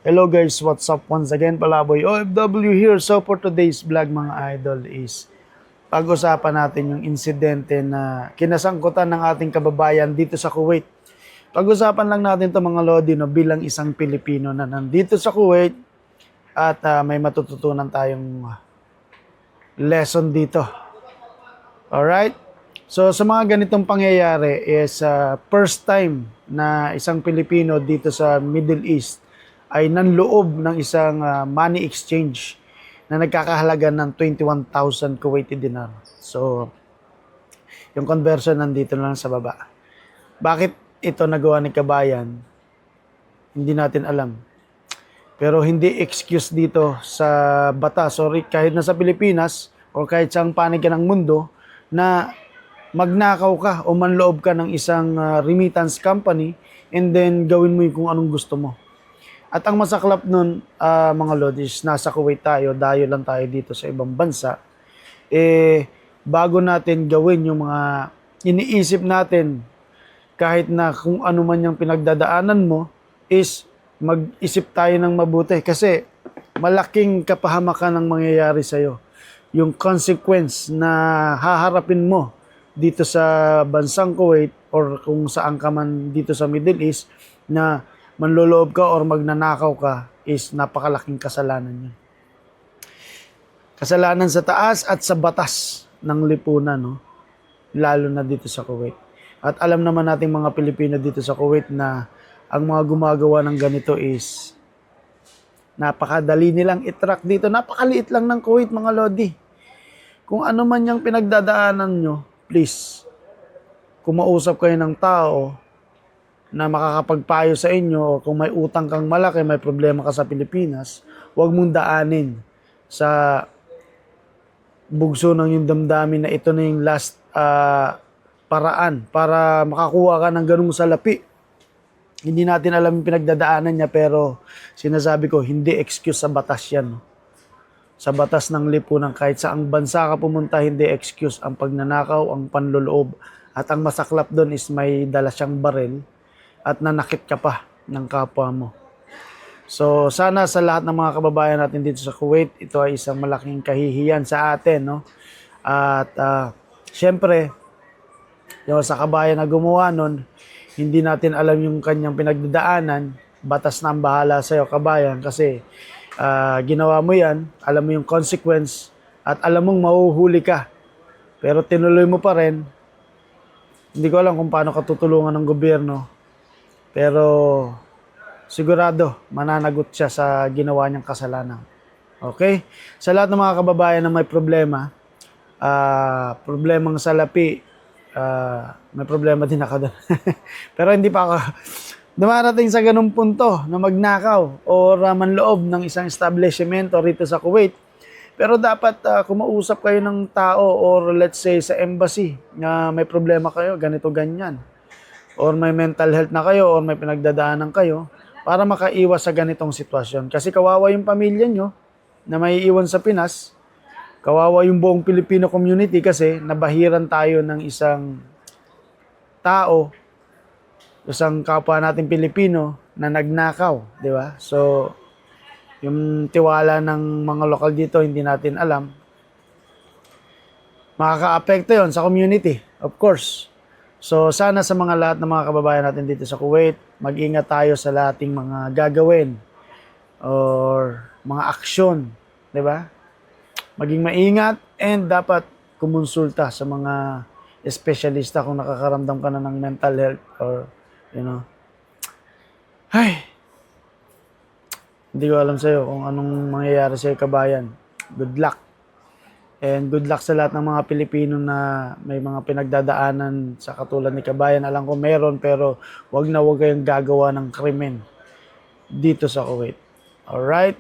Hello guys, what's up? Once again, Palaboy OFW here. So for today's vlog mga idol is pag-usapan natin yung insidente na kinasangkutan ng ating kababayan dito sa Kuwait. Pag-usapan lang natin to mga Lodi no, bilang isang Pilipino na nandito sa Kuwait at may matututunan tayong lesson dito. Alright? So sa mga ganitong pangyayari is first time na isang Pilipino dito sa Middle East ay nanloob ng isang money exchange na nagkakahalaga ng 21,000 Kuwaiti dinar. So, yung conversion nandito na lang sa baba. Bakit ito nagawa ni Kabayan? Hindi natin alam. Pero hindi excuse dito sa batas. Sorry, kahit nasa Pilipinas o kahit sa panig ng mundo na magnakaw ka o manloob ka ng isang remittance company and then gawin mo yung kung anong gusto mo. At ang masaklap nun, mga lodis, nasa Kuwait tayo, dayo lang tayo dito sa ibang bansa, bago natin gawin yung mga iniisip natin, kahit na kung ano man yung pinagdadaanan mo, is mag-isip tayo ng mabuti. Kasi malaking kapahamakan ang mangyayari sa'yo. Yung consequence na haharapin mo dito sa bansang Kuwait or kung saan ka man dito sa Middle East na manloloob ka or magnanakaw ka is napakalaking kasalanan yun. Kasalanan sa taas at sa batas ng lipunan, no? Lalo na dito sa Kuwait. At alam naman nating mga Pilipino dito sa Kuwait na ang mga gumagawa ng ganito is napakadali nilang i-track dito. Napakaliit lang ng Kuwait, mga Lodi. Kung ano man yung pinagdadaanan nyo, please, kumausap kayo ng tao na makakapagpayo sa inyo o kung may utang kang malaki, may problema ka sa Pilipinas, huwag mong daanin sa bugso ng yung damdamin na ito na yung last paraan para makakuha ka ng ganung salapi. Hindi natin alam yung pinagdadaanan niya pero sinasabi ko, hindi excuse sa batas yan. Sa batas ng lipunan, kahit saang bansa ka pumunta, hindi excuse ang pagnanakaw, ang panloloob. At ang masaklap doon is may dala siyang baril at nanakit ka pa ng kapwa mo. So, sana sa lahat ng mga kababayan natin dito sa Kuwait, ito ay isang malaking kahihiyan sa atin, no? At, syempre, yung sa kabayan na gumawa nun, hindi natin alam yung kanyang pinagdadaanan, batas na ang bahala sa'yo, kabayan, kasi ginawa mo yan, alam mo yung consequence, at alam mong mahuhuli ka. Pero tinuloy mo pa rin, hindi ko alam kung paano ka tutulungan ng gobyerno, pero sigurado mananagot siya sa ginawa niyang kasalanan. Okay? Sa lahat ng mga kababayan na may problema, problemang salapi, may problema din ako doon. Pero hindi pa ako dumarating sa ganung punto na magnakaw o manloob ng isang establishment o rito sa Kuwait. Pero dapat kumausap kayo ng tao or let's say sa embassy na may problema kayo, ganito, ganyan. Or may mental health na kayo or may pinagdadaanan kayo para makaiwas sa ganitong sitwasyon. Kasi kawawa yung pamilya nyo na may iwan sa Pinas, kawawa yung buong Filipino community kasi nabahiran tayo ng isang tao, isang kapwa natin Pilipino na nagnakaw, di ba? So, yung tiwala ng mga lokal dito hindi natin alam. Makaka-apekto yon sa community, of course. So, sana sa mga lahat ng mga kababayan natin dito sa Kuwait, mag-ingat tayo sa lahating mga gagawin or mga aksyon, di ba? Maging maingat and dapat kumonsulta sa mga espesyalista kung nakakaramdam ka na ng mental health or, you know. Ay, hindi ko alam sa'yo kung anong mangyayari sa'yo, kabayan. Good luck. And good luck sa lahat ng mga Pilipino na may mga pinagdadaanan sa katulad ni Kabayan. Alam ko meron pero wag na wag kayong gagawa ng krimen dito sa Kuwait. Alright?